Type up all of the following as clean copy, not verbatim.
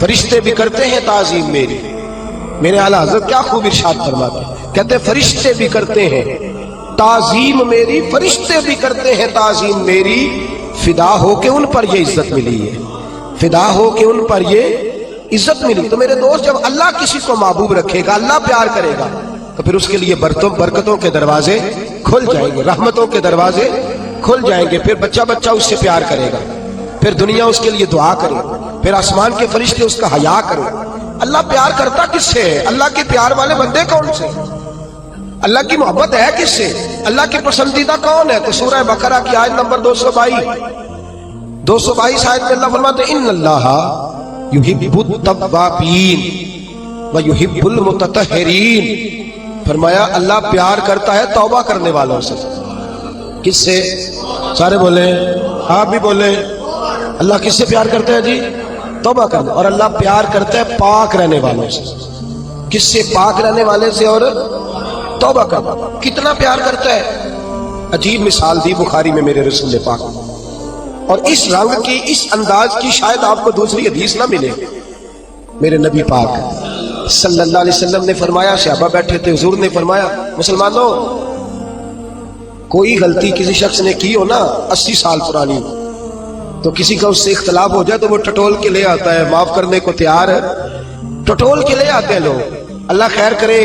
فرشتے بھی کرتے ہیں تعظیم میری. میرے اعلیٰ حضرت کیا خوب ارشاد فرماتے ہیں, کہتے ہیں فرشتے بھی کرتے ہیں تعظیم میری, فرشتے بھی کرتے ہیں تعظیم میری, فدا ہو کے ان پر یہ عزت ملی ہے, فدا ہو کے ان پر یہ عزت ملی. تو میرے دوست, جب اللہ کسی کو محبوب رکھے گا, اللہ پیار کرے گا, تو پھر اس کے لیے برکتوں کے دروازے کھل جائیں گے, رحمتوں کے دروازے کھل جائیں گے. پھر بچہ اس سے پیار کرے گا, پھر دنیا اس کے لیے دعا کرے, پھر آسمان کے فرشتے اس کا حیا کرے. اللہ پیار کرتا کس سے ہے؟ اللہ کے پیار والے بندے کون سے؟ اللہ کی محبت ہے کس سے؟ اللہ کے پسندیدہ کون ہے؟ تو سورہ بقرہ کی آیت نمبر 222 آیت میں اللہ فرماتے ہیں ان اللہ یحب التوابین ویحب المتطہرین. فرمایا اللہ پیار کرتا ہے توبہ کرنے والوں سے. کس سے؟ سارے بولیں, آپ بھی بولیں. اللہ کس سے پیار کرتا ہے جی؟ توبہ کرنے. اور اللہ پیار کرتا ہے پاک رہنے والوں سے. کس سے؟ پاک رہنے والے سے اور توبہ کرنا. کتنا پیار کرتا ہے؟ عجیب مثال دی بخاری میں میرے رسول پاک, اور اس رنگ کی, اس انداز کی شاید آپ کو دوسری حدیث نہ ملے. میرے نبی پاک صلی اللہ علیہ وسلم نے فرمایا, صحابہ بیٹھے تھے, حضور نے فرمایا مسلمانوں کوئی غلطی کسی شخص نے کی ہو نا 80 سال پرانی, تو کسی کا اس سے اختلاف ہو جائے تو وہ ٹٹول کے لے آتا ہے, معاف کرنے کو تیار ہے, ٹٹول کے لے آتے ہیں لوگ. اللہ خیر کرے,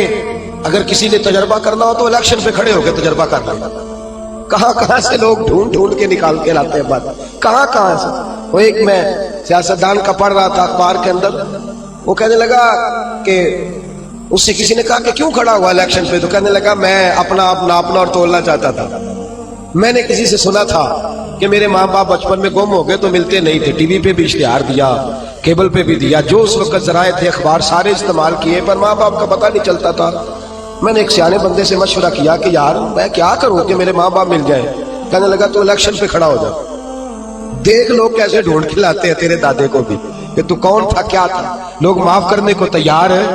اگر کسی نے تجربہ کرنا ہو تو الیکشن پہ کھڑے ہو کے تجربہ کر لیں. کہاں سے لوگ ڈھونڈ کے نکال کے لاتے ہیں بات, کہاں سے. وہ ایک میں سیاستدان کا پڑھ رہا تھا اخبار کے اندر, وہ کہنے لگا کہ اس سے کسی نے کہا کہ کیوں کھڑا ہوا الیکشن پہ, تو کہنے لگا میں اپنا ناپنا اور تولنا چاہتا تھا. میں نے کسی سے سنا تھا کہ میرے ماں باپ بچپن میں گم ہو گئے تو ملتے نہیں تھے, ٹی وی پہ بھی اشتہار دیا, کیبل پہ بھی دیا, جو اس وقت ذرائع تھے اخبار سارے استعمال کیے, پر ماں باپ کا پتہ نہیں چلتا تھا. میں نے ایک سیانے بندے سے مشورہ کیا کہ یار میں کیا کروں کہ میرے ماں باپ مل جائیں. کہنے لگا تو الیکشن پہ کھڑا ہو جا, دیکھ لوگ کیسے ڈھونڈ کے لاتے ہیں تیرے دادے کو بھی کہ تو کون تھا کیا تھا. لوگ معاف کرنے کو تیار ہے,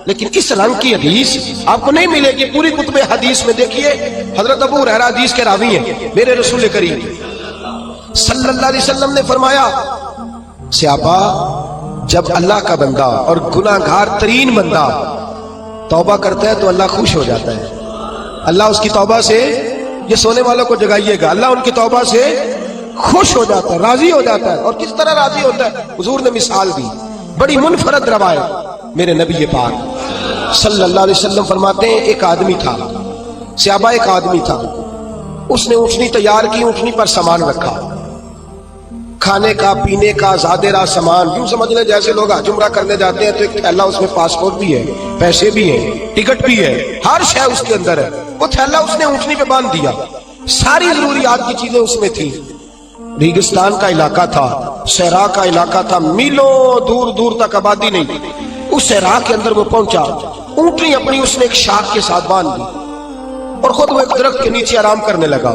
لیکن اس رنگ کی حدیث آپ کو نہیں ملے گی. پوری کتب حدیث میں دیکھیے, حضرت ابو ہریرہ حدیث کے راوی ہیں, میرے رسول کریم صلی اللہ علیہ وسلم نے فرمایا صحابہ جب اللہ کا بندہ اور گناہگار ترین بندہ توبہ کرتا ہے تو اللہ خوش ہو جاتا ہے. اللہ اس کی توبہ سے, یہ سونے والوں کو جگائیے گا, اللہ ان کی توبہ سے خوش ہو جاتا ہے, راضی ہو جاتا ہے. اور کس طرح راضی ہوتا ہے؟ حضور نے مثال دی, بڑی منفرد روایت. میرے نبی پاک صلی اللہ علیہ وسلم فرماتے ہیں ایک آدمی تھا, صحابہ ایک آدمی تھا, اس نے اونٹنی تیار کی, اونٹنی پر سامان رکھا, کھانے کا پینے کا زادرا سامان. یوں سمجھ لیں جیسے لوگ حج عمرہ کرنے جاتے ہیں تو ایک تھیلا, اس میں پاسپورٹ بھی ہے, پیسے بھی ہیں, ٹکٹ بھی ہے, ہر شے اس کے اندر ہے. وہ تھیلا اس نے اونٹنی پہ باندھ دیا, ساری ضروریات کی چیزیں اس میں تھی. ریگستان کا علاقہ تھا, صحرا کا علاقہ تھا, میلوں دور دور تک آبادی نہیں تھی. اس صحرا کے اندر وہ پہنچا, اونٹنی اپنی اس نے ایک شاخ کے ساتھ باندھ دی اور خود وہ ایک درخت کے نیچے آرام کرنے لگا.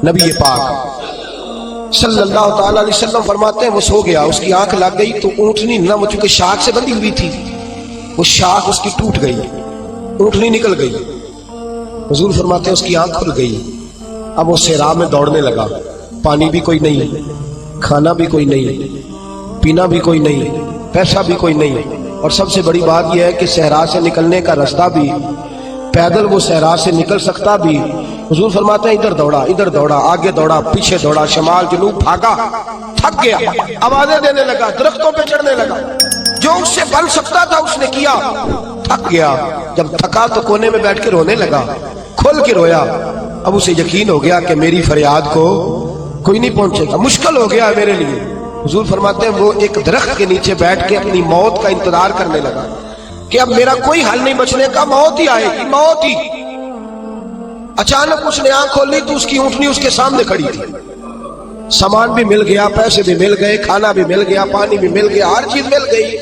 نبی پاک صلی اللہ تعالی علیہ وسلم فرماتے ہیں وہ سو گیا, اس کی آنکھ لگ گئی تو اونٹنی نہ, وہ چونکہ شاخ سے بندھی ہوئی تھی, وہ شاخ اس کی ٹوٹ گئی, اونٹنی نکل گئی. حضور فرماتے ہیں اس کی آنکھ کھل گئی. اب وہ صحرا میں دوڑنے لگا, پانی بھی کوئی نہیں, کھانا بھی کوئی نہیں, پینا بھی کوئی نہیں, پیسہ بھی کوئی نہیں, اور سب سے بڑی بات یہ ہے کہ صحرا سے نکلنے کا راستہ بھی, پیدل وہ صحرا سے نکل سکتا بھی. حضور فرماتے ہیں ادھر دوڑا, آگے دوڑا, پیچھے دوڑا, شمال جنوب بھاگا, تھک گیا, آوازیں دینے لگا, درختوں پہ چڑھنے لگا, جو اس سے بن سکتا تھا اس نے کیا, تھک گیا. جب تھکا تو کونے میں بیٹھ کے رونے لگا, کھول کے رویا. اب اسے یقین ہو گیا کہ میری فریاد کو کوئی نہیں پہنچے گا, مشکل ہو گیا میرے لیے. حضور فرماتے ہیں وہ ایک درخت کے نیچے بیٹھ کے اپنی موت کا انتظار کرنے لگا کہ اب میرا کوئی حل نہیں بچنے کا, موت ہی آئے گی, موت ہی. اچانک اس نے آنکھ کھولی تو اس کی اونٹنی اس کے سامنے کھڑی تھی, سامان بھی مل گیا, پیسے بھی مل گئے, کھانا بھی مل گیا, پانی بھی مل گیا, ہر چیز مل گئی.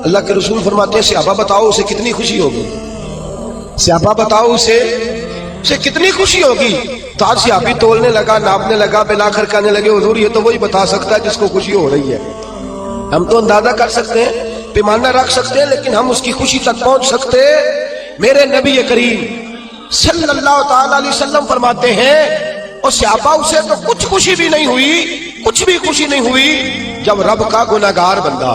اللہ کے رسول فرماتے ہیں صحابہ بتاؤ اسے کتنی خوشی ہوگی, صحابہ بتاؤ اسے کتنی خوشی ہوگی. تو آج صحابی تولنے لگا, ناپنے لگا, بلاخر کہنے لگے حضور یہ تو وہی بتا سکتا ہے جس کو خوشی ہو رہی ہے. ہم تو اندازہ کر سکتے ہیں, پیمانہ رکھ سکتے ہیں, لیکن ہم اس کی خوشی تک پہنچ سکتے. میرے نبی کریم صلی اللہ تعالی علیہ وسلم فرماتے ہیں اور صحابہ اسے تو کچھ خوشی بھی نہیں ہوئی, کچھ بھی خوشی نہیں ہوئی جب رب کا گناہگار بندہ,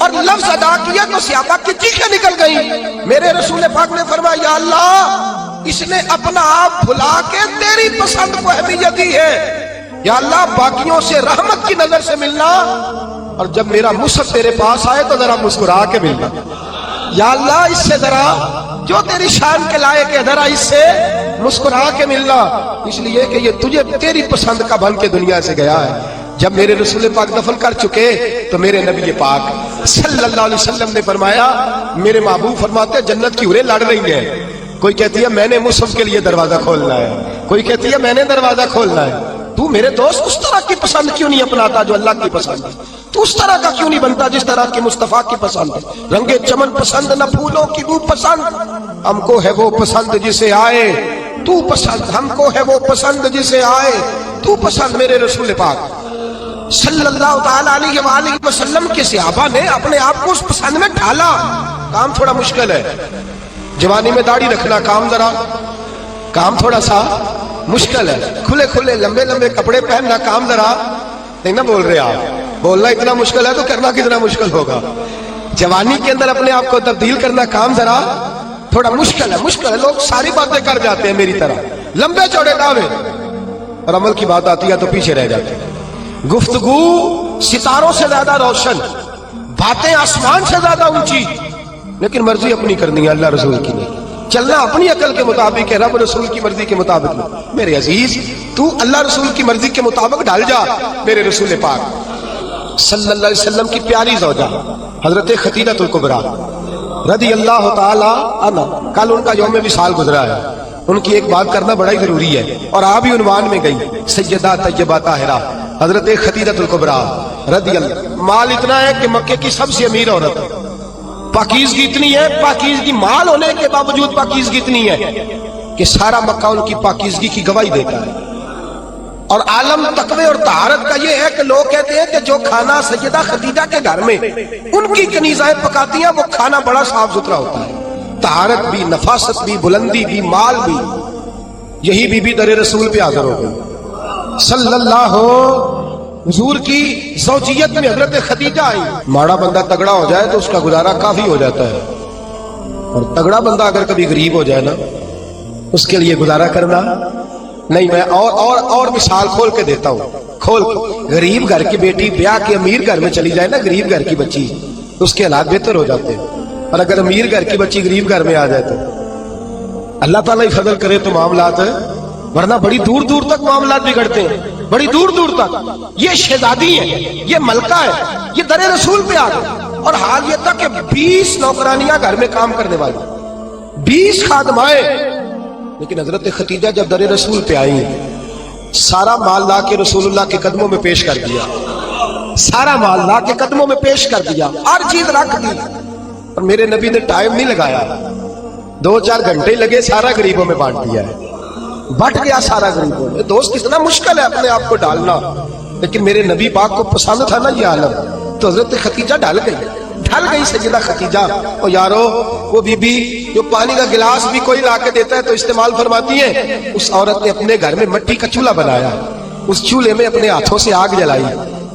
اور لفظ ادا کیا تو صحابہ کی چیخیں نکل گئی. میرے رسول پاک نے فرمایا یا اللہ اس نے اپنا آپ بھلا کے تیری پسند کو اہمیت دی ہے. یا اللہ باقیوں سے رحمت کی نظر سے ملنا اور جب میرا مصحف تیرے پاس آئے تو ذرا مسکرا کے ملنا. یا اللہ اس سے ذرا جو تیری شان کے لائق ہے ذرا اس سے مسکرا کے ملنا، اس لیے کہ یہ تجھے تیری پسند کا بن کے دنیا سے گیا ہے. جب میرے رسول پاک دفن کر چکے تو میرے نبی پاک صلی اللہ علیہ وسلم نے فرمایا، میرے محبوب فرماتے جنت کی حوریں لڑ رہی ہیں. کوئی کہتی ہے میں نے مصحف کے لیے دروازہ کھولنا ہے، کوئی کہتی ہے میں نے دروازہ کھولنا ہے. تو میرے دوست اس طرح کی پسند کیوں نہیں اپناتا جو اللہ کی پسند ہے؟ تو اس طرح کا کیوں نہیں بنتا جس طرح کی مصطفیٰ کی پسند ہے؟ رنگ چمن پسند نہ پھولوں کی بو پسند، ہم کو ہے وہ پسند جسے آئے تو پسند، ہم کو ہے وہ پسند جسے آئے تو پسند. میرے رسول پاک صلی اللہ تعالی علیہ وآلہ وسلم کے صحابہ نے اپنے آپ کو اس پسند میں ڈھالا. کام تھوڑا مشکل ہے، جوانی میں داڑھی رکھنا کام تھوڑا سا مشکل ہے، کھلے کھلے لمبے لمبے کپڑے پہننا کام ذرا نہیں نہ بول رہے آپ. بولنا اتنا مشکل ہے تو کرنا کتنا مشکل ہوگا. جوانی کے اندر اپنے آپ کو تبدیل کرنا کام ذرا تھوڑا مشکل ہے. لوگ ساری باتیں کر جاتے ہیں میری طرح، لمبے چوڑے دعوے، اور عمل کی بات آتی ہے تو پیچھے رہ جاتے ہیں. گفتگو ستاروں سے زیادہ روشن، باتیں آسمان سے زیادہ اونچی، لیکن مرضی اپنی کرنی ہے، اللہ رسول کی نہیں. چلنا اپنی عقل کے مطابق ہے، رب رسول کی مرضی کے مطابق نہیں. میرے عزیز تو اللہ رسول کی مرضی کے مطابق ڈال جا. میرے رسول پاک صلی اللہ علیہ وسلم کی پیاری زوجہ حضرت خدیجہ الکبریٰ رضی اللہ تعالی عنہا، کل ان کا یوم وصال گزرا ہے. ان کی ایک بات کرنا بڑا ہی ضروری ہے اور آپ بھی عنوان میں گئی. سیدہ طیبہ طاہرہ حضرت خدیجہ الکبریٰ رضی اللہ. مال اتنا ہے کہ مکے کی سب سے امیر عورت ہے، پاکیزگی اتنی ہے، پاکیزگی مال ہونے کے باوجود پاکیزگی اتنی ہے کہ سارا مکہ ان کی پاکیزگی کی گواہی دیتا ہے. اور عالم تقوی اور طہارت کا یہ ہے کہ لوگ کہتے ہیں کہ جو کھانا سیدہ خدیجہ کے گھر میں ان کی کنیزائیں پکاتی ہیں وہ کھانا بڑا صاف ستھرا ہوتا ہے، طہارت بھی، نفاست بھی، بلندی بھی، مال بھی. یہی بی بی در رسول پہ حاضر ہو گئی صلی اللہ حضور کی زوجیت میں حضرت خدیجہ آئی. ماڑا بندہ تگڑا ہو جائے تو اس کا گزارا کافی ہو جاتا ہے، اور تگڑا بندہ اگر کبھی غریب ہو جائے نا اس کے لیے گزارا کرنا نہیں. میں اور مثال کھول کے دیتا ہوں. غریب گھر کی بیٹی بیاہ کے امیر گھر میں چلی جائے نا، غریب گھر کی بچی، اس کے حالات بہتر ہو جاتے ہیں. اور اگر امیر گھر کی بچی غریب گھر میں آ جائے تو اللہ تعالیٰ ہی فضل کرے تو معاملات ہے، ورنہ بڑی دور دور تک معاملات بگڑتے ہیں، بڑی دور دور تک. یہ شہزادی ہے، یہ ملکہ ہے، یہ در رسول پہ آ گئے. اور حال یہ تھا کہ 20 نوکرانیاں گھر میں کام کرنے والی، 20 خادمائیں. لیکن حضرت خدیجہ جب در رسول پہ آئی، سارا مال لا کے رسول اللہ کے قدموں میں پیش کر دیا، سارا مال لا کے قدموں میں پیش کر دیا، ہر چیز رکھ دی. اور میرے نبی نے ٹائم نہیں لگایا، 2-4 گھنٹے لگے، سارا غریبوں میں بانٹ دیا ہے، بٹ گیا سارا غریبوں میں. دوست کتنا مشکل ہے اپنے آپ کو ڈالنا، لیکن میرے نبی پاک کو پسند تھا نا یہ عالم، تو حضرت خدیجہ ڈھل گئی سیدہ خدیجہ. اور یارو وہ بی بی جو پانی کا گلاس بھی کوئی لا کے دیتا ہے تو استعمال فرماتی ہے، اس عورت نے اپنے گھر میں مٹی کا چولہا بنایا، اس چولہے میں اپنے ہاتھوں سے آگ جلائی،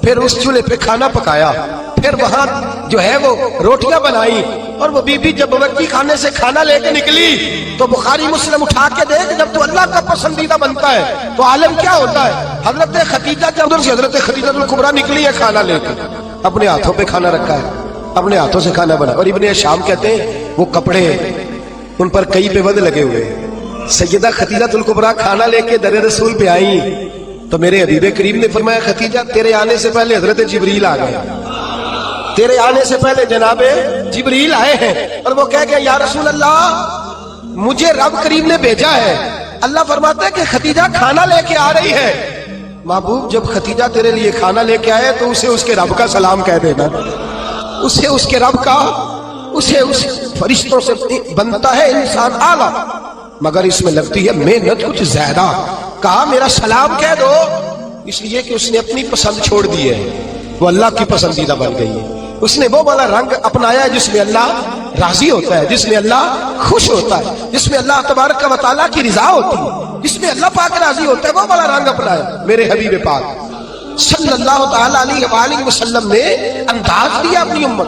پھر اس چولہے پہ کھانا پکایا، پھر وہاں جو ہے وہ روٹیاں بنائی. اور وہ بی بی جب بورکی خانے سے کھانا لے کے نکلی تو بخاری مسلم اٹھا کے دیکھ، جب تو اللہ کا پسندیدہ بنتا ہے تو عالم کیا ہوتا ہے. حضرت خدیجہ جب ادھر سے حضرت خدیجہ الکبریٰ نکلی ہے کھانا لے کے، اپنے ہاتھوں پہ کھانا رکھا ہے، اپنے ہاتھوں سے کھانا بنا. اور ابن شام کہتے ہیں وہ کپڑے ان پر کئی پہ ود لگے ہوئے. سیدہ خدیجہ الکبریٰ کھانا لے کے در رسول پہ آئی تو میرے حبیب کریم نے فرمایا خدیجہ تیرے آنے سے پہلے حضرت جبریل آ گئے، تیرے آنے سے پہلے جناب جبریل آئے ہیں. اور وہ کہہ گیا یا رسول اللہ مجھے رب کریم نے بھیجا ہے. اللہ فرماتا ہے کہ خدیجہ کھانا لے کے آ رہی ہے. محبوب جب خدیجہ تیرے لیے کھانا لے کے آئے تو اسے اس کے رب کا سلام کہہ دینا، اسے اس کے رب کا، اسے اس فرشتوں سے بنتا ہے انسان اعلیٰ، مگر اس میں لگتی ہے محنت کچھ زیادہ. کہا میرا سلام کہہ دو، اس لیے کہ اس نے اپنی پسند چھوڑ دی ہے، وہ اللہ کی پسندیدہ بن گئی ہے. اس نے وہ والا رنگ اپنایا ہے جس میں اللہ راضی ہوتا ہے، جس میں اللہ خوش ہوتا ہے، جس میں اللہ تبارک و تعالیٰ کی رضا ہوتی ہے، جس میں اللہ پاک راضی ہوتا ہے، وہ والا رنگ اپنایا. میرے حبیب پاک صلی اللہ تعالی علیہ وآلہ وسلم نے انداز دیا اپنی امت.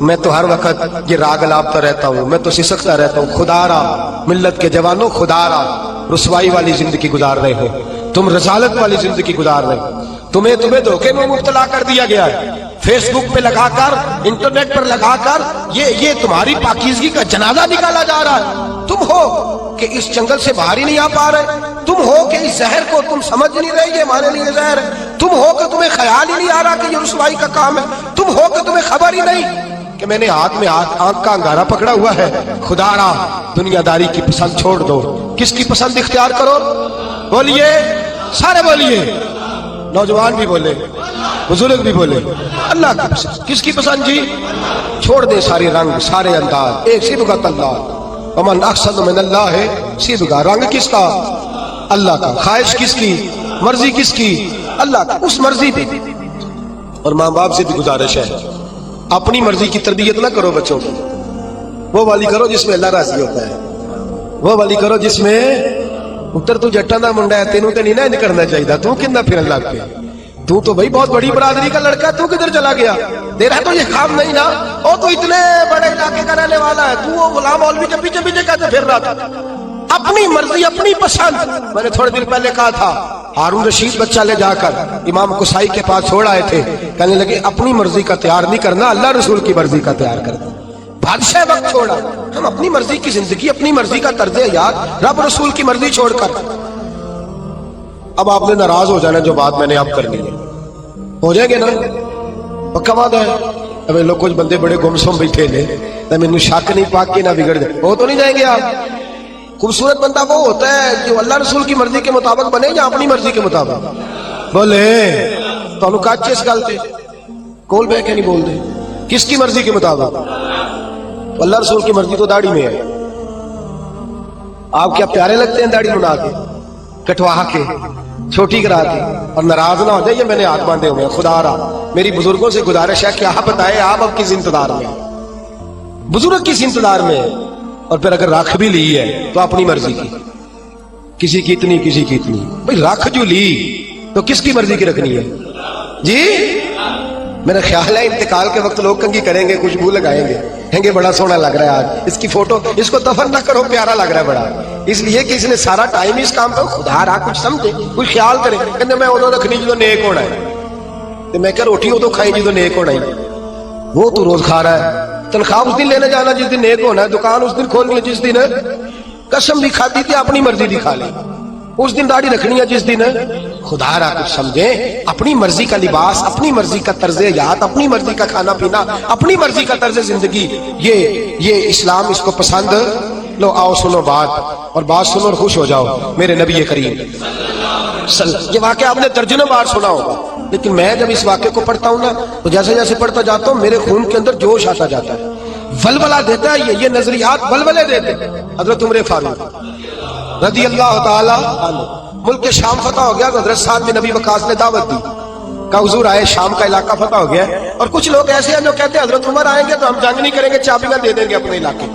میں تو ہر وقت یہ راگ لاپتا رہتا ہوں, میں تو سسکتا رہتا ہوں. خدا را ملت کے جوانوں, خدا را رسوائی والی زندگی گزار رہے ہو, تم رسالت والی زندگی گزار رہے ہو. تمہیں دھوکے میں مبتلا کر دیا گیا ہے, فیس بک پہ لگا کر, انٹرنیٹ پر لگا کر یہ تمہاری پاکیزگی کا جنازہ نکالا جا رہا ہے. تم ہو کہ اس جنگل سے باہر ہی نہیں آ پا رہے, تم ہو کہ اس زہر کو تم سمجھ نہیں رہے یہ ہمارے لیے زہر ہے, تم ہو کہ تمہیں خیال ہی نہیں آ رہا کہ یہ رسوائی کا کام ہے, تم ہو کہ تمہیں خبر ہی نہیں کہ میں نے ہاتھ میں آنکھ کا انگارہ پکڑا ہوا ہے. خدا را دنیا داری کی پسند چھوڑ دو, کس کی پسند اختیار کرو؟ بولیے, سارے بولیے, نوجوان بھی بولے, بزرگ بھی بولے, اللہ کی پسند. کس کی پسند جی؟ چھوڑ دیں ساری رنگ سارے انداز, ایک صبغۃ اللہ, ومن احسن من اللہ ہے صبغہ. رنگ کس کا؟ اللہ کا. خواہش کس کی؟ مرضی کس کی؟ اللہ کا. اس مرضی پہ. اور ماں باپ سے بھی گزارش ہے, اپنی مرضی کی تربیت نہ کرو بچوں کو, وہ والی کرو جس میں اللہ راضی ہوتا ہے, وہ والی کرو جس میں اتر تو جٹا دا منڈا ہے, تینوں تے نہیں نہ کرنا چاہیے, تو کتنا پھر اللہ پہ, تو بھائی بہت بڑی برادری کا لڑکا, تو کدھر چلا گیا؟ تیرا تو یہ کام نہیں نا, وہ تو اتنے بڑے علاقے کا رہنے والا ہے, تو وہ غلام مولوی کے پیچھے پیچھے کہتے پھر رہا تھا. اپنی مرضی اپنی پسند. میں نے تھوڑے دن پہلے کہا تھا, ہارون رشید بچہ لے جا کر امام قصائی کے پاس چھوڑ آئے تھے, کہنے لگے اپنی مرضی کا تیار نہیں کرنا, اللہ رسول کی مرضی کا تیار کرنا. بادشاہ وقت چھوڑا, ہم اپنی مرضی کی زندگی, اپنی مرضی کا طرز حیات, رب رسول کی مرضی چھوڑ کر. اب آپ نے ناراض ہو جانا جو بات میں نے اب کرنی ہے, ہو جائیں گے نا, پکا بات ہے. اب لوگ کچھ بندے بڑے گمسم بیٹھے نے, مینوں شک نہیں پاک کے نہ بگڑ جائے, وہ تو نہیں جائیں گے آپ. خوبصورت بندہ وہ ہوتا ہے جو اللہ رسول کی مرضی کے مطابق بنے یا اپنی مرضی کے مطابق بولے. تو کاچے اس گل پہ کول بہ کے نہیں بول دے, کس کی مرضی کے مطابق؟ اللہ رسول کی مرضی تو داڑھی میں ہے. آپ کیا پیارے لگتے ہیں داڑھی بنا کے, کٹوا کے, چھوٹی کرا کے, اور ناراض نہ ہو جائے, یہ میں نے ہاتھ باندھے ہوئے ہیں. خدا را میری بزرگوں سے گزارش ہے کہ آپ بتائیں آپ اب کس انتظار میں, بزرگ کس انتظار میں, اور پھر اگر رکھ بھی لی ہے تو اپنی مرضی کی, کسی کی اتنی کسی کی اتنی. بھائی رکھ جو لی تو کس کی مرضی کی رکھنی ہے جی؟ میرا خیال ہے انتقال کے وقت لوگ کنگھی کریں گے, خوشبو لگائیں گے, کہیں گے بڑا سونا لگ رہا ہے آج, اس کی فوٹو, اس کو دفن نہ کرو, پیارا لگ رہا ہے بڑا, اس لیے کہ اس نے سارا ٹائم اس کام پہ. خدا را کچھ سمجھے, کچھ خیال کرے. کہتے میں ادو رکھنی جدو نیک ہونا ہے, تو میں کہ روٹی ادو کھائی جدو نیک ہونا ہے. وہ تو روز کھا رہا ہے, تنخواہ اس دن لینے جانا جس دن نیک ہونا ہے, دکان اس دن کھولنی ہے جس دن قسم بھی کھاتی تھی اپنی مرضی بھی کھا لی, اس دن داڑھی رکھنی ہے جس دن. خدا را کچھ سمجھیں, اپنی مرضی کا لباس, اپنی مرضی کا طرز حیات, اپنی مرضی کا کھانا پینا, اپنی مرضی کا طرز زندگی, یہ اسلام اس کو پسند. لو آؤ سنو بات, اور بات سنو اور خوش ہو جاؤ. میرے نبی کریم یہ واقعہ آپ نے درجنوں بار سنا ہوگا, لیکن میں جب اس واقعے کو پڑھتا ہوں نا تو جیسے جیسے پڑھتا جاتا ہوں میرے خون کے اندر جوش آتا جاتا ہے, ولولہ دیتا ہے. یہ نظریات ولولے دیتے. حضرت عمر فاروق رضی اللہ تعالی عنہ, ملک شام فتح ہو گیا تو حضرت سعد بن نبی وقاص نے دعوت دی کہ حضور آئے, شام کا علاقہ فتح ہو گیا. اور کچھ لوگ ایسے ہیں جو کہتے ہیں حضرت عمر آئیں گے تو ہم جنگ نہیں کریں گے, چابیاں دے دیں گے اپنے علاقے,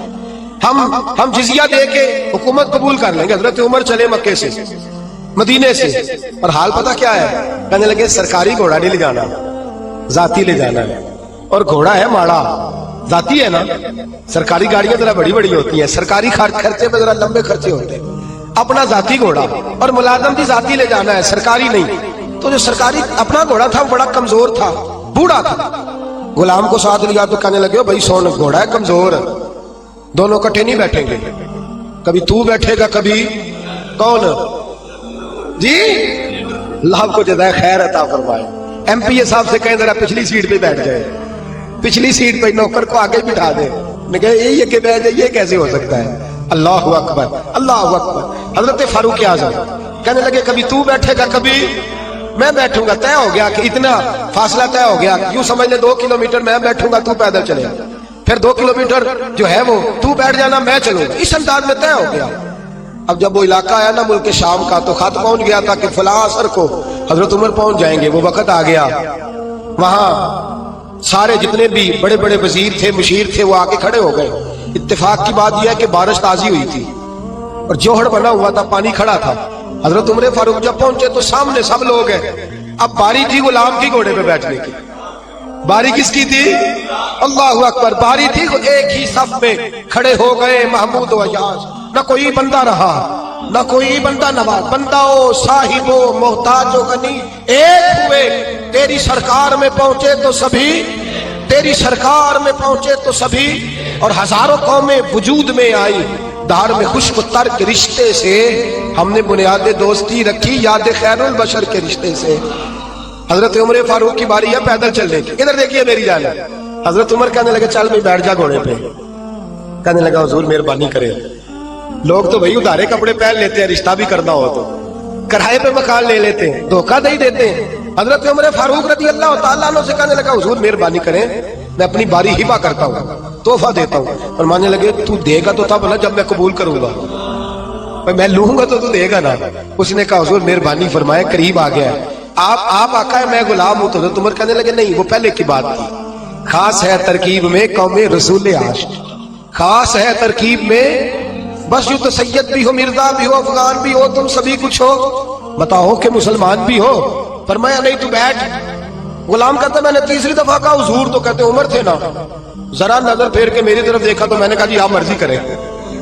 ہم جزیہ دے کے حکومت قبول کر لیں گے. حضرت عمر چلے مکے سے, مدینے سے, اور حال پتہ کیا ہے, کہنے لگے سرکاری گھوڑا نہیں لے جانا, ذاتی لے جانا ہے. اور گھوڑا ہے ماڑا, ذاتی ہے نا, سرکاری گاڑیاں ذرا بڑی بڑی ہوتی ہیں, سرکاری خرچے میں ذرا لمبے خرچے ہوتے ہیں. اپنا ذاتی گھوڑا, اور ملازم بھی ذاتی لے جانا ہے, سرکاری نہیں. تو جو سرکاری اپنا گھوڑا تھا وہ بڑا کمزور تھا, بوڑھا تھا. غلام کو ساتھ لیا تو کہنے لگے بھائی سون گھوڑا ہے کمزور, دونوں کٹھے نہیں بیٹھیں گے, کبھی تو بیٹھے گا کبھی کون جی. اللہ کو جزائے خیر عطا فرمائے. ایم پی اے صاحب سے کہیں ذرا پچھلی سیٹ پہ بیٹھ جائے, پچھلی سیٹ پہ نوکر کو آگے بٹھا دے. میں کہا یہ کہ بیٹھ جائے, یہ کیسے ہو سکتا ہے؟ اللہ اکبر, اللہ اکبر. حضرت فاروق اعظم کہنے لگے کبھی تو بیٹھے گا کبھی میں بیٹھوں گا. طے ہو گیا کہ اتنا فاصلہ طے ہو گیا, یوں سمجھ لے 2 کلومیٹر میں بیٹھوں گا, تو پیدل چلے, پھر 2 کلومیٹر جو ہے وہ تو بیٹھ جانا, میں چلوں گا. اس انداز میں طے ہو گیا. اب جب وہ علاقہ آیا نا ملک شام کا, تو خط پہنچ گیا تھا کہ فلاں عصر کو حضرت عمر پہنچ جائیں گے. وہ وقت آ گیا, وہاں سارے جتنے بھی بڑے بڑے وزیر تھے, مشیر تھے, وہ آ کے کھڑے ہو گئے. اتفاق کی بات یہ ہے کہ بارش تازی ہوئی تھی اور جوہر بنا ہوا تھا, پانی کھڑا تھا. حضرت عمر فاروق جب پہنچے تو سامنے سب لوگ ہیں. اب باری تھی غلام کی گھوڑے پہ بیٹھنے کی, باری کس کی تھی؟ اللہ اکبر. باری تھی. ایک ہی صف میں کھڑے ہو گئے محمود و ایاز. نہ کوئی بندہ رہا نہ کوئی بندہ نواز. بندہ ہو صاحب ہو محتاج و غنی ایک ہوئے. تیری سرکار میں پہنچے تو سبھی, تیری سرکار میں پہنچے تو سبھی. اور ہزاروں قومیں وجود میں آئی. دھار میں خشک ترک رشتے سے ہم نے بنیاد دوستی رکھی یاد خیر البشر کے رشتے سے. حضرت عمر فاروق کی باری ہے پیدل چلنے کی. ادھر دیکھیے میری جان. حضرت عمر کہنے لگے چل بھائی بیٹھ جا گھوڑے پہ. کہنے لگا حضور مہربانی کرے. لوگ تو بھائی ادھارے کپڑے پہن لیتے ہیں, رشتہ بھی کرنا ہو تو کرائے پہ مکان لے لیتے ہیں, دھوکہ دے دیتے ہیں. حضرت عمر فاروق رضی اللہ تعالیٰ عنہ سے کہنے لگا حضور مہربانی کریں میں اپنی باری ہبہ کرتا ہوں, تحفہ دیتا ہوں. اور ماننے لگے تو دے گا تو تب نا جب میں قبول کروں گا, میں لوں گا تو دے گا نا. اس نے کہا حضور مہربانی فرمائے قریب آ گیا ہے, آپ آقا ہے میں غلام ہوں. تو حضرت عمر کہنے لگے نہیں وہ پہلے کی بات تھی. خاص ہے ترکیب میں قوم رسول عاشق, خاص ہے ترکیب میں. بس یوں تو سید بھی ہو مرزا بھی ہو افغان بھی ہو تم سبھی کچھ ہو, بتاؤ کہ مسلمان بھی ہو. فرمایا نہیں تو بیٹھ. غلام کہتا میں نے تیسری دفعہ کہا حضور, تو کہتے عمر تھے نا. ذرا نظر پھیر کے میری طرف دیکھا تو میں نے کہا جی آپ مرضی کریں,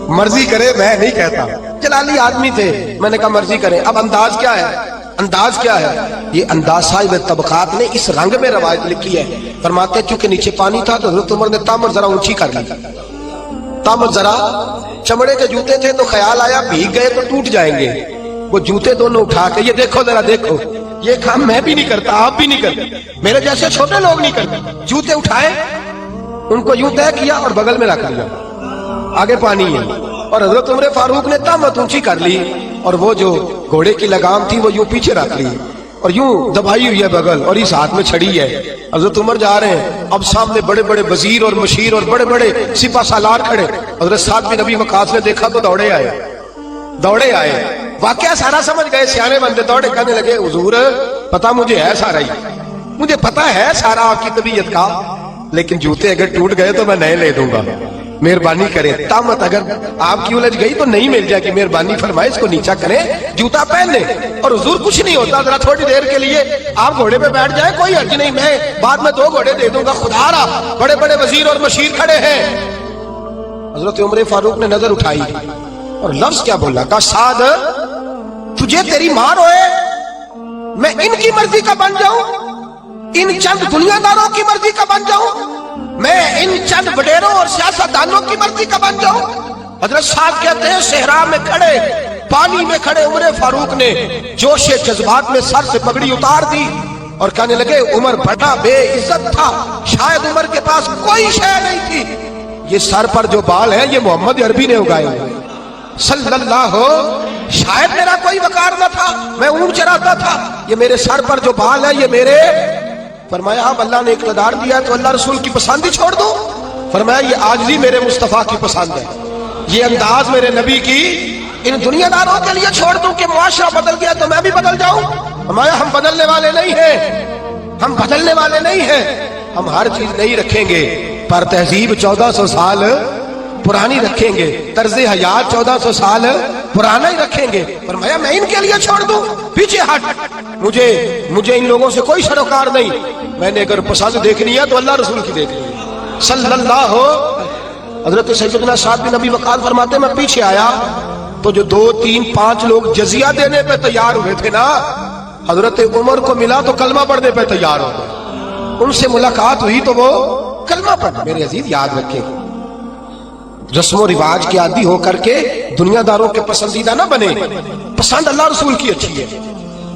مرضی کرے میں نہیں کہتا. جلالی آدمی تھے, میں نے کہا مرضی کریں. اب انداز کیا ہے, انداز کیا ہے؟ یہ انداز صاحب طبقات نے اس رنگ میں روایت لکھی ہے. فرماتے ہیں چونکہ نیچے پانی تھا تو حضرت عمر نے تامر ذرا اونچی کر لی. تامر ذرا, چمڑے کے جوتے تھے تو خیال آیا بھیگ گئے تو ٹوٹ جائیں گے. وہ جوتے دونوں اٹھا کے یہ دیکھو ذرا دیکھو, یہ کام میں بھی نہیں کرتا آپ بھی نہیں کرتے, میرے جیسے چھوٹے لوگ نہیں کرتے. جوتے اٹھائے ان کو یوں طے کیا اور بغل میں رکھ لیا, آگے پانی ہے. اور حضرت عمر فاروق نے تامت اونچی کر لی اور وہ جو گھوڑے کی لگام تھی وہ یوں پیچھے رکھ لی اور یوں دبائی ہوئی ہے بغل, اور اس ہاتھ میں چھڑی ہے. حضرت عمر جا رہے ہیں, اب سامنے بڑے بڑے وزیر اور مشیر اور بڑے بڑے سپہ سالار کھڑے. حضرت سعد بن نبی وقاص نے دیکھا تو دوڑے آئے, دوڑے آئے. واقعہ سارا سمجھ گئے, سیانے بندے دوڑے کہنے لگے حضور پتا مجھے ہے سارا ہی, مجھے پتا ہے سارا آپ کی طبیعت کا, لیکن جوتے اگر ٹوٹ گئے تو میں نئے لے دوں گا, مہربانی کریں. تامت اگر آپ کی الجھ گئی تو نہیں مل جائے گی, مہربانی فرمائے اس کو نیچا کریں, جوتا پہن لیں. اور حضور کچھ نہیں ہوتا, ذرا تھوڑی دیر کے لیے آپ گھوڑے پہ بیٹھ جائیں, کوئی حرج نہیں, میں بعد میں 2 گھوڑے دے دوں گا. خدا را بڑے بڑے وزیر اور مشیر کھڑے ہیں. حضرت عمر فاروق نے نظر اٹھائی اور لفظ کیا بولا, کہا سعد تجھے تیری ماں روئے, میں ان کی مرضی کا بن جاؤں, ان چند دنیا داروں کی مرضی کا بن جاؤں, میں ان چند وڈیروں اور سیاستدانوں کی مرضی کا بن جاؤں. حضرت صاحب کہتے ہیں صحرا میں کھڑے, پانی میں کھڑے عمر فاروق نے جوش جذبات میں سر سے پگڑی اتار دی اور کہنے لگے عمر بڑا بے عزت تھا, شاید عمر کے پاس کوئی شے نہیں تھی. یہ سر پر جو بال ہے یہ محمد عربی نے اگائے صلی اللہ, شاید میرا کوئی وقار نہ تھا, میں اونٹ چراتا تھا, یہ میرے سر پر جو بال ہے یہ میرے. فرمایا اب اللہ نے اقتدار دیا تو اللہ رسول کی پسند ہی چھوڑ دوں. فرمایا یہ عاجزی میرے مصطفیٰ کی پسند ہے, یہ انداز میرے نبی کی ان دنیا داروں کے لیے چھوڑ دوں کہ معاشرہ بدل گیا تو میں بھی بدل جاؤں. فرمایا ہم بدلنے والے نہیں ہیں, ہم بدلنے والے نہیں ہیں, ہم ہر چیز نہیں رکھیں گے پر تہذیب 1400 سال پرانی رکھیں گے, طرز حیات 1400 سال پرانا ہی رکھیں گے. فرمایا میں ان کے لیے چھوڑ دوں, پیچھے ہٹ, مجھے ان لوگوں سے کوئی سروکار نہیں, میں نے اگر پسند دیکھنی ہے تو اللہ رسول کی دیکھنی ہے صلی اللہ. حضرت سیدنا سعد بن نبی وقاص فرماتے ہیں میں پیچھے آیا تو جو 2 3 5 لوگ جزیہ دینے پہ تیار ہوئے تھے نا, حضرت عمر کو ملا تو کلمہ پڑھنے پہ تیار ہو گئے. ان سے ملاقات ہوئی تو وہ کلمہ پڑھ. میرے عزیز یاد رکھیں, رسم و رواج کے عادی ہو کر کے دنیا داروں کے پسندیدہ نہ بنے. پسند اللہ رسول کی اچھی ہے,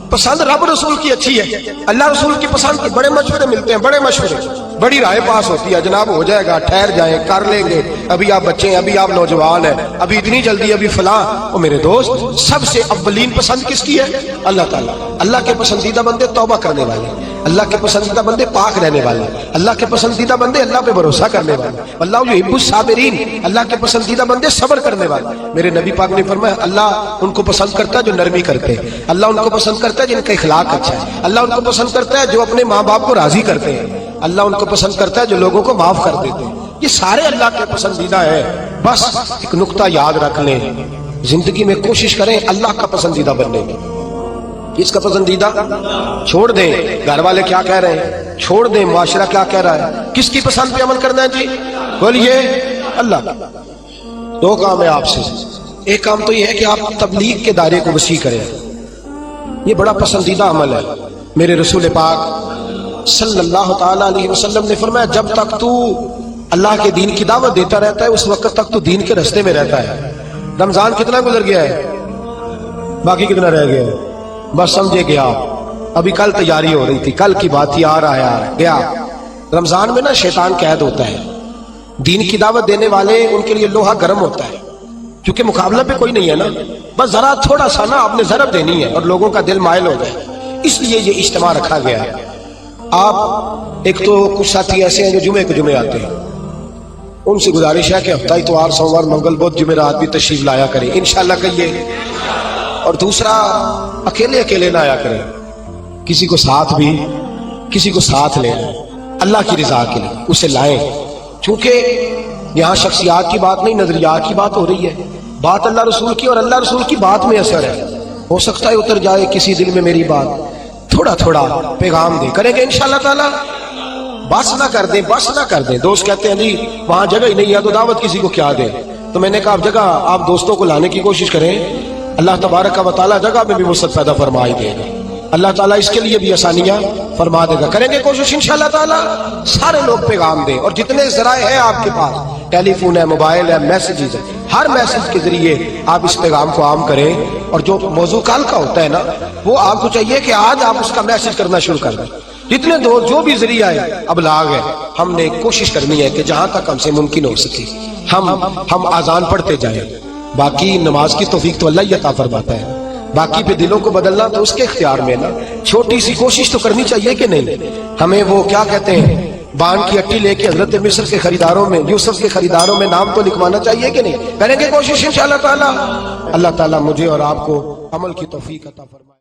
پسند رب رسول کی اچھی ہے. اللہ رسول کی پسند بڑے مشورے ملتے ہیں, بڑے مشورے, بڑی رائے پاس ہوتی ہے, جناب ہو جائے گا, ٹھہر جائیں, کر لیں گے, ابھی آپ بچے ہیں, ابھی آپ نوجوان ہیں, ابھی اتنی جلدی, ابھی فلاں. او میرے دوست, سب سے اولین پسند کس کی ہے؟ اللہ تعالیٰ. اللہ کے پسندیدہ بندے توبہ کرنے والے, اللہ کے پسندیدہ بندے پاک رہنے والے, اللہ کے پسندیدہ بندے اللہ پہ بھروسہ کرنے والے, اللہ یحب الصابرین, اللہ کے پسندیدہ بندے صبر کرنے والے. میرے نبی پاک نے فرمایا اللہ ان کو پسند کرتا ہے جو نرمی کرتے ہیں, اللہ ان کو پسند کرتا ہے جن کا اخلاق اچھا ہے, اللہ ان کو پسند کرتا ہے جو اپنے ماں باپ کو راضی کرتے ہیں, اللہ ان کو پسند کرتا ہے جو لوگوں کو معاف کر دیتے ہیں. یہ سارے اللہ کے پسندیدہ ہیں. بس ایک نقطہ یاد رکھ لیں, زندگی میں کوشش کریں اللہ کا پسندیدہ بننے کی. کس کا پسندیدہ؟ چھوڑ دیں گھر والے کیا کہہ رہے ہیں، چھوڑ دیں معاشرہ کیا کہہ رہا ہے، کس کی پسند پہ عمل کرنا ہے جی؟ بولیے اللہ کا۔ دو کام ہے آپ سے، ایک کام تو یہ ہے کہ آپ تبلیغ کے دائرے کو وسیع کریں، یہ بڑا پسندیدہ عمل ہے۔ میرے رسول پاک صلی اللہ تعالی علیہ وسلم نے فرمایا جب تک تو اللہ کے دین کی دعوت دیتا رہتا ہے اس وقت تک تو دین کے راستے میں رہتا ہے۔ رمضان کتنا گزر گیا ہے، باقی کتنا رہ گیا ہے؟ بس سمجھے گیا، ابھی کل تیاری ہو رہی تھی، کل کی بات ہی آ رہا ہے گیا۔ رمضان میں نا شیطان قید ہوتا ہے، دین کی دعوت دینے والے ان کے لیے لوہا گرم ہوتا ہے، کیونکہ مقابلہ پہ کوئی نہیں ہے نا، بس ذرا تھوڑا سا نا آپ نے ضرب دینی ہے اور لوگوں کا دل مائل ہو جائے، اس لیے یہ اجتماع رکھا گیا ہے۔ آپ ایک تو کچھ ساتھی ایسے ہیں جو جمعے کو جمعے آتے ہیں، ان سے گزارش ہے کہ ہفتہ اتوار سوموار منگل بدھ جمعرات بھی تشریف لایا کریں انشاءاللہ کہیے، اور دوسرا اکیلے اکیلے نہ آیا کریں، کسی کو ساتھ بھی، کسی کو ساتھ لیں، اللہ کی رضا کے لیے اسے لائیں، چونکہ یہاں شخصیات کی بات نہیں نظریات کی بات ہو رہی ہے، بات اللہ رسول کی، اور اللہ رسول کی بات میں اثر ہے، ہو سکتا ہے اتر جائے کسی دل میں میری بات، تھوڑا تھوڑا پیغام دیں، کریں گے انشاءاللہ تعالی، بس نہ کر دیں، بس نہ کر دیں۔ دوست کہتے ہیں جی وہاں جگہ ہی نہیں ہے تو دعوت کسی کو کیا دیں، تو میں نے کہا اب جگہ آپ دوستوں کو لانے کی کوشش کریں، اللہ تبارک و تعالیٰ جگہ میں بھی وسعت پیدا فرمائی دے گا، اللہ تعالیٰ اس کے لیے بھی آسانیاں فرما دے گا، کریں گے کوشش انشاءاللہ تعالیٰ، سارے لوگ پیغام دیں، اور جتنے ذرائع ہیں آپ کے پاس، ٹیلی فون ہے، موبائل ہے، میسیجز ہے، ہر میسیج کے ذریعے آپ اس پیغام کو عام کریں، اور جو موضوع کل کا ہوتا ہے نا وہ آپ کو چاہیے کہ آج آپ اس کا میسیج کرنا شروع کر دیں، جتنے جو بھی ذریعہ ہے ابلاغ ہے، ہم نے کوشش کرنی ہے کہ جہاں تک ہم سے ممکن ہو سکے ہم آذان پڑھتے جائیں، باقی نماز کی توفیق تو اللہ ہی عطا فرماتا ہے، باقی پہ دلوں کو بدلنا تو اس کے اختیار میں نا، چھوٹی سی کوشش تو کرنی چاہیے کہ نہیں؟ ہمیں وہ کیا کہتے ہیں بان کی اٹی لے کے حضرت مصر کے خریداروں میں، یوسف کے خریداروں میں نام تو لکھوانا چاہیے کہ نہیں؟ کریں گے کوشش انشاءاللہ تعالی، اللہ تعالیٰ مجھے اور آپ کو عمل کی توفیق عطا فرمائے۔